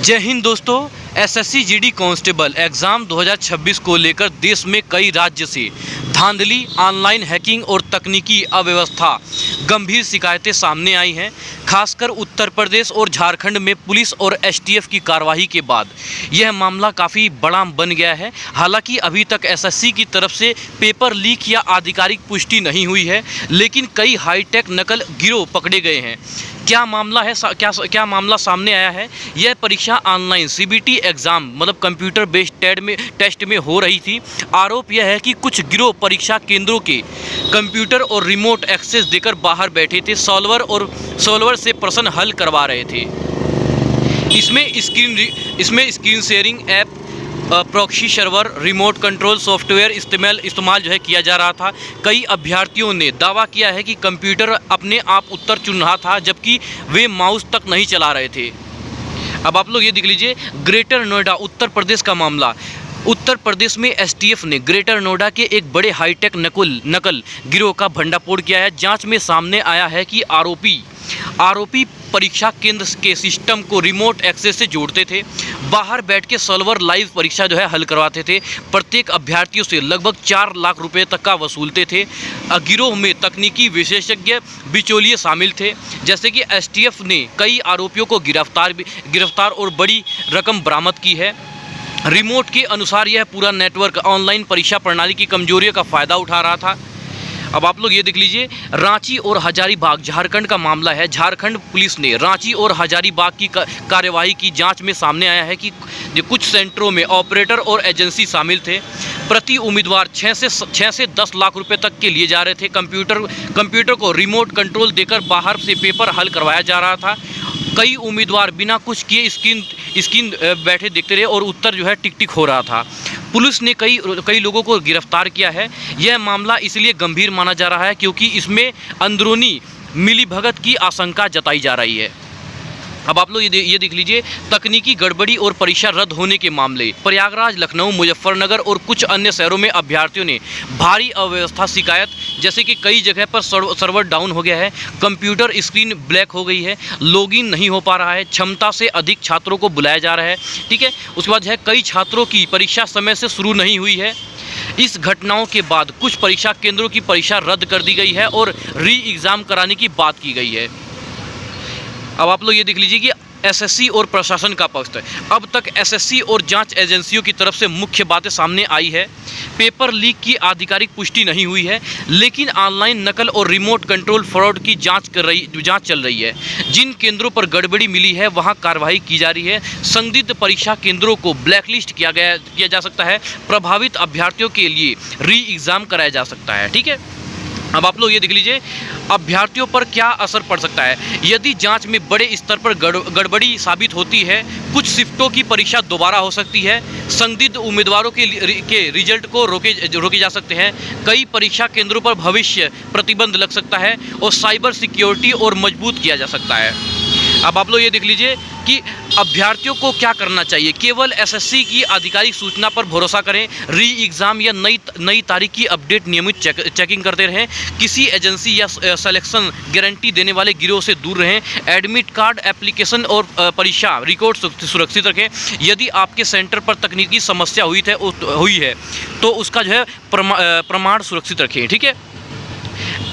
जय हिंद दोस्तों। SSC GD constable exam 2026 को लेकर देश में कई राज्य से धांधली, ऑनलाइन हैकिंग और तकनीकी अव्यवस्था गंभीर शिकायतें सामने आई हैं। खासकर उत्तर प्रदेश और झारखंड में पुलिस और एसटीएफ की कार्रवाई के बाद यह मामला काफ़ी बड़ा बन गया है। हालांकि अभी तक एसएससी की तरफ से पेपर लीक या आधिकारिक पुष्टि नहीं हुई है, लेकिन कई हाईटेक नकल गिरोह पकड़े गए हैं। क्या मामला है, क्या मामला सामने आया है? यह परीक्षा ऑनलाइन सीबीटी एग्ज़ाम मतलब कंप्यूटर बेस्ड टेस्ट में हो रही थी। आरोप यह है कि कुछ गिरोह परीक्षा केंद्रों के कंप्यूटर और रिमोट एक्सेस देकर बाहर बैठे थे, सॉल्वर से प्रश्न हल करवा रहे थे। इसमें screen sharing app, proxy server, remote control software इस्तेमाल जो है किया जा रहा था। कई अभ्यर्थियों ने दावा किया है कि कंप्यूटर अपने आप उत्तर चुन रहा था, जबकि वे माउस तक नहीं चला रहे थे। अब आप लोग ये देख लीजिए, ग्रेटर नोएडा उत्तर प्रदेश का मामला। उत्तर प्रदेश में एसटीएफ ने ग्रेटर नोएडा के एक बड़े हाईटेक नकल गिरोह का भंडाफोड़ किया है। जांच में सामने आया है कि आरोपी परीक्षा केंद्र के सिस्टम को रिमोट एक्सेस से जोड़ते थे, बाहर बैठ के सॉल्वर लाइव परीक्षा जो है हल करवाते थे। प्रत्येक अभ्यर्थियों से लगभग 4 लाख रुपए तक का वसूलते थे। गिरोह में तकनीकी विशेषज्ञ बिचौलिए शामिल थे। जैसे कि एसटीएफ ने कई आरोपियों को गिरफ्तार और बड़ी रकम बरामद की है। रिमोट के अनुसार यह पूरा नेटवर्क ऑनलाइन परीक्षा प्रणाली की कमजोरियों का फ़ायदा उठा रहा था। अब आप लोग ये देख लीजिए, रांची और हजारीबाग झारखंड का मामला है। झारखंड पुलिस ने रांची और हजारीबाग की कार्यवाही की जांच में सामने आया है कि कुछ सेंटरों में ऑपरेटर और एजेंसी शामिल थे। प्रति उम्मीदवार 6 से 10 लाख रुपए तक के लिए जा रहे थे। कंप्यूटर को रिमोट कंट्रोल देकर बाहर से पेपर हल करवाया जा रहा था। कई उम्मीदवार बिना कुछ किए स्क्रीन बैठे देखते रहे और उत्तर जो है टिक हो रहा था। पुलिस ने कई लोगों को गिरफ्तार किया है। यह मामला इसलिए गंभीर माना जा रहा है क्योंकि इसमें अंदरूनी मिलीभगत की आशंका जताई जा रही है। अब आप लोग ये देख लीजिए, तकनीकी गड़बड़ी और परीक्षा रद्द होने के मामले। प्रयागराज, लखनऊ, मुजफ्फरनगर और कुछ अन्य शहरों में अभ्यर्थियों ने भारी अव्यवस्था शिकायत, जैसे कि कई जगह पर सर्वर डाउन हो गया है, कंप्यूटर स्क्रीन ब्लैक हो गई है, लॉगिन नहीं हो पा रहा है, क्षमता से अधिक छात्रों को बुलाया जा रहा है। ठीक है, उसके बाद है कई छात्रों की परीक्षा समय से शुरू नहीं हुई है। इस घटनाओं के बाद कुछ परीक्षा केंद्रों की परीक्षा रद्द कर दी गई है और री एग्ज़ाम कराने की बात की गई है। अब आप लोग ये देख लीजिए कि एसएससी और प्रशासन का पक्ष है। अब तक एसएससी और जांच एजेंसियों की तरफ से मुख्य बातें सामने आई है। पेपर लीक की आधिकारिक पुष्टि नहीं हुई है, लेकिन ऑनलाइन नकल और रिमोट कंट्रोल फ्रॉड की जांच चल रही है। जिन केंद्रों पर गड़बड़ी मिली है वहां कार्रवाई की जा रही है। संदिग्ध परीक्षा केंद्रों को ब्लैकलिस्ट किया जा सकता है। प्रभावित अभ्यर्थियों के लिए री एग्ज़ाम कराया जा सकता है। ठीक है, अब आप लोग ये देख लीजिए, अभ्यर्थियों पर क्या असर पड़ सकता है यदि जांच में बड़े स्तर पर गड़बड़ी साबित होती है। कुछ शिफ्टों की परीक्षा दोबारा हो सकती है। संदिग्ध उम्मीदवारों के रिजल्ट को रोके जा सकते हैं। कई परीक्षा केंद्रों पर भविष्य प्रतिबंध लग सकता है और साइबर सिक्योरिटी और मजबूत किया जा सकता है। अब आप लोग ये देख लीजिए कि अभ्यर्थियों को क्या करना चाहिए। केवल एसएससी की आधिकारिक सूचना पर भरोसा करें। री एग्ज़ाम या नई तारीख की अपडेट नियमित चेकिंग करते रहें। किसी एजेंसी या सिलेक्शन गारंटी देने वाले गिरोह से दूर रहें। एडमिट कार्ड, एप्लीकेशन और परीक्षा रिकॉर्ड सुरक्षित रखें। यदि आपके सेंटर पर तकनीकी समस्या हुई है तो उसका जो है प्रमाण सुरक्षित रखें। ठीक है,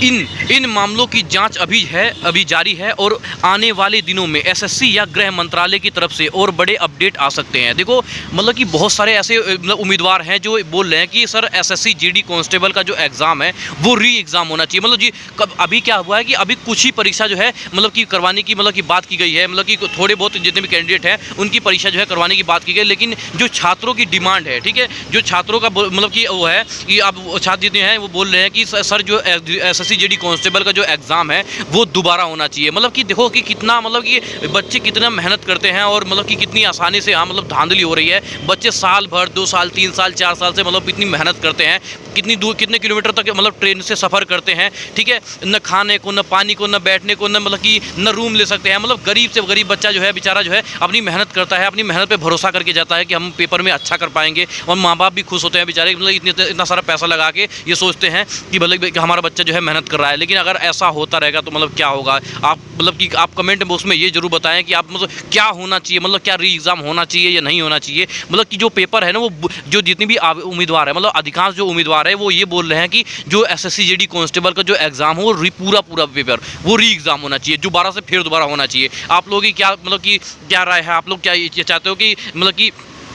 इन मामलों की जांच अभी जारी है और आने वाले दिनों में एसएससी या गृह मंत्रालय की तरफ से और बड़े अपडेट आ सकते हैं। देखो मतलब कि बहुत सारे ऐसे उम्मीदवार हैं जो बोल रहे हैं कि सर एसएससी जीडी कांस्टेबल का जो एग्ज़ाम है वो री एग्ज़ाम होना चाहिए। मतलब जी अभी क्या हुआ है कि अभी कुछ ही परीक्षा जो है मतलब कि करवाने की बात की गई है। मतलब कि थोड़े बहुत जितने भी कैंडिडेट हैं उनकी परीक्षा जो है करवाने की बात की गई, लेकिन जो छात्रों की डिमांड है, ठीक है, जो छात्रों का मतलब कि वो है कि अब छात्र जितने हैं वो बोल रहे हैं कि सर जो एसएससी जीडी कांस्टेबल का जो एग्ज़ाम है वो दोबारा होना चाहिए। मतलब कि देखो कि कितना मतलब कि बच्चे कितना मेहनत करते हैं और मतलब कि कितनी आसानी से मतलब धांधली हो रही है। बच्चे साल भर, 2 साल, 3 साल, 4 साल से मतलब इतनी मेहनत करते हैं, कितनी दूर कितने किलोमीटर तक मतलब ट्रेन से सफ़र करते हैं। ठीक है, न खाने को, न पानी को, न बैठने को, न मतलब कि न रूम ले सकते हैं। मतलब गरीब से गरीब बच्चा जो है बेचारा जो है अपनी मेहनत करता है, अपनी मेहनत पे भरोसा करके जाता है कि हम पेपर में अच्छा कर पाएंगे और माँ बाप भी खुश होते हैं बेचारे। मतलब इतना सारा पैसा लगा के ये सोचते हैं कि मतलब हमारा बच्चा जो है मेहनत मेहनत कर रहा है, लेकिन अगर ऐसा होता रहेगा तो मतलब क्या होगा। आप मतलब कि आप कमेंट में उसमें ये जरूर बताएं कि आप मतलब क्या होना चाहिए, मतलब क्या री एग्ज़ाम होना चाहिए या नहीं होना चाहिए। मतलब कि जो पेपर है ना, वो जो जितनी भी उम्मीदवार है, मतलब अधिकांश जो उम्मीदवार है वो ये बोल रहे हैं कि जो एसएससी जीडी कांस्टेबल का जो एग्ज़ाम हो, पूरा पेपर वो री एग्ज़ाम होना चाहिए, दोबारा से फिर दोबारा होना चाहिए। आप लोगों की क्या मतलब कि क्या राय है, आप लोग क्या ये चाहते हो कि मतलब कि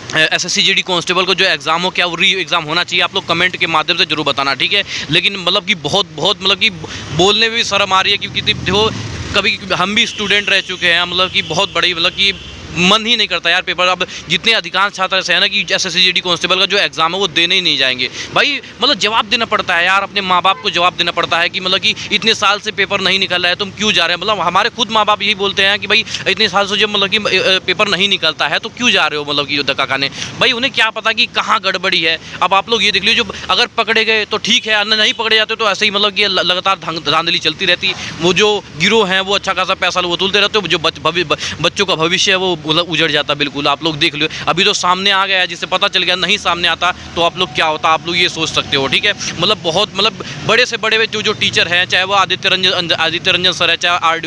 एसएससी जीडी कांस्टेबल को जो एग्ज़ाम हो क्या वो री एग्ज़ाम होना चाहिए। आप लोग कमेंट के माध्यम से जरूर बताना, ठीक है। लेकिन मतलब कि बहुत मतलब कि बोलने में भी शर्म आ रही है, क्योंकि देखो कभी हम भी स्टूडेंट रह चुके हैं, मतलब कि बहुत बड़ी मतलब कि मन ही नहीं करता यार पेपर। अब जितने अधिकांश छात्र ऐसे हैं ना कि एसएससी जीडी कांस्टेबल का जो एग्ज़ाम है वो देने ही नहीं जाएंगे भाई। मतलब जवाब देना पड़ता है यार, अपने माँ बाप को जवाब देना पड़ता है कि मतलब कि इतने साल से पेपर नहीं निकल रहा है, तुम क्यों जा रहे हो। मतलब हमारे खुद माँ बाप यही बोलते हैं कि भाई इतने साल से जब मतलब कि पेपर नहीं निकलता है तो क्यों जा रहे हो, मतलब कि धक्का खाने। भाई उन्हें क्या पता कि कहाँ गड़बड़ी है। अब आप लोग ये देख लीजिए, जो अगर पकड़े गए तो ठीक है, नहीं पकड़े जाते तो ऐसे ही मतलब कि लगातार धांधली चलती रहती। वो जो गिरोह हैं वो अच्छा खासा पैसा वसूलते रहते हो, जो बच्चों का भविष्य है वो मतलब उजड़ जाता बिल्कुल। आप लोग देख लो, अभी तो सामने आ गया है, जिससे पता चल गया, नहीं सामने आता तो आप लोग क्या होता, आप लोग ये सोच सकते हो, ठीक है। मतलब बहुत मतलब बड़े से बड़े जो टीचर हैं, चाहे वो आदित्य रंजन सर है, चाहे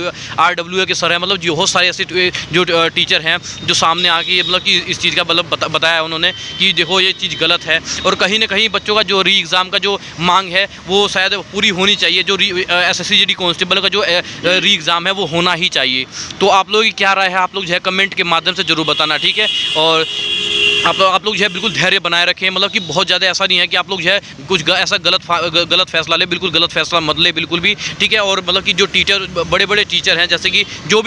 RWA के सर हैं, मतलब बहुत सारे ऐसे जो टीचर हैं जो सामने आके मतलब कि इस चीज़ का मतलब बताया उन्होंने कि देखो ये चीज़ गलत है। और कहीं ना कहीं बच्चों का जो री एग्ज़ाम का जो मांग है वो शायद पूरी होनी चाहिए। जो एसएससी जीडी कांस्टेबल का जो री एग्ज़ाम है वो होना ही चाहिए। तो आप लोग की क्या राय है, आप लोग जो है कमेंट के माध्यम से जरूर बताना, ठीक है। और आप लोग जो है बिल्कुल धैर्य बनाए रखें, मतलब कि बहुत ज़्यादा ऐसा नहीं है कि आप लोग जो है कुछ ऐसा गलत फैसला ले, बिल्कुल गलत फैसला मत ले बिल्कुल भी, ठीक है। और मतलब कि जो टीचर बड़े टीचर हैं, जैसे कि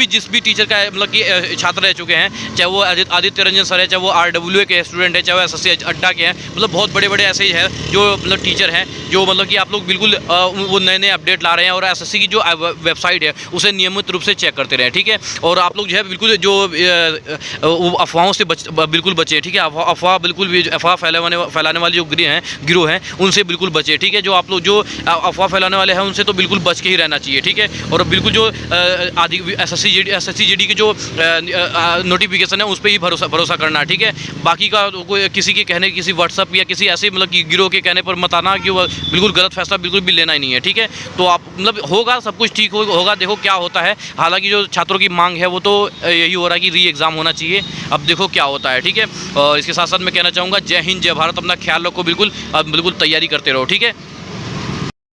जिस भी टीचर का मतलब कि छात्र रह चुके हैं, चाहे वो आदित्य रंजन सर है, चाहे वो RWA के स्टूडेंट है, चाहे वो एसएससी अड्डा के हैं, मतलब बहुत बड़े ऐसे हैं जो मतलब टीचर हैं जो मतलब कि आप लोग बिल्कुल वो नए अपडेट ला रहे हैं। और एसएससी की जो वेबसाइट है उसे नियमित रूप से चेक करते रहें, ठीक है। और आप लोग जो है बिल्कुल जो अफवाहों से बिल्कुल बचे, ठीक है। अफवाह बिल्कुल भी अफवाह फैलाने वाले जो गिरोह हैं उनसे बिल्कुल बचे, ठीक है। जो आप लोग जो अफवाह फैलाने वाले हैं उनसे तो बिल्कुल बच के ही रहना चाहिए, ठीक है। और बिल्कुल जो एसएससी जीडी के जो नोटिफिकेशन है उस पर ही भरोसा करना, ठीक है। बाकी का कोई किसी के कहने, किसी व्हाट्सअप या किसी ऐसे मतलब कि गिरोह के कहने पर मत आना कि वो बिल्कुल गलत फैसला बिल्कुल भी लेना ही नहीं है, ठीक है। तो आप मतलब होगा सब कुछ ठीक होगा, देखो क्या होता है। हालांकि जो छात्रों की मांग है वो तो यही हो रहा है कि री एग्ज़ाम होना चाहिए। अब देखो क्या होता है, ठीक है। और इसके साथ साथ मैं कहना चाहूँगा जय हिंद जय भारत, अपना ख्याल रखो, बिल्कुल तैयारी करते रहो, ठीक है।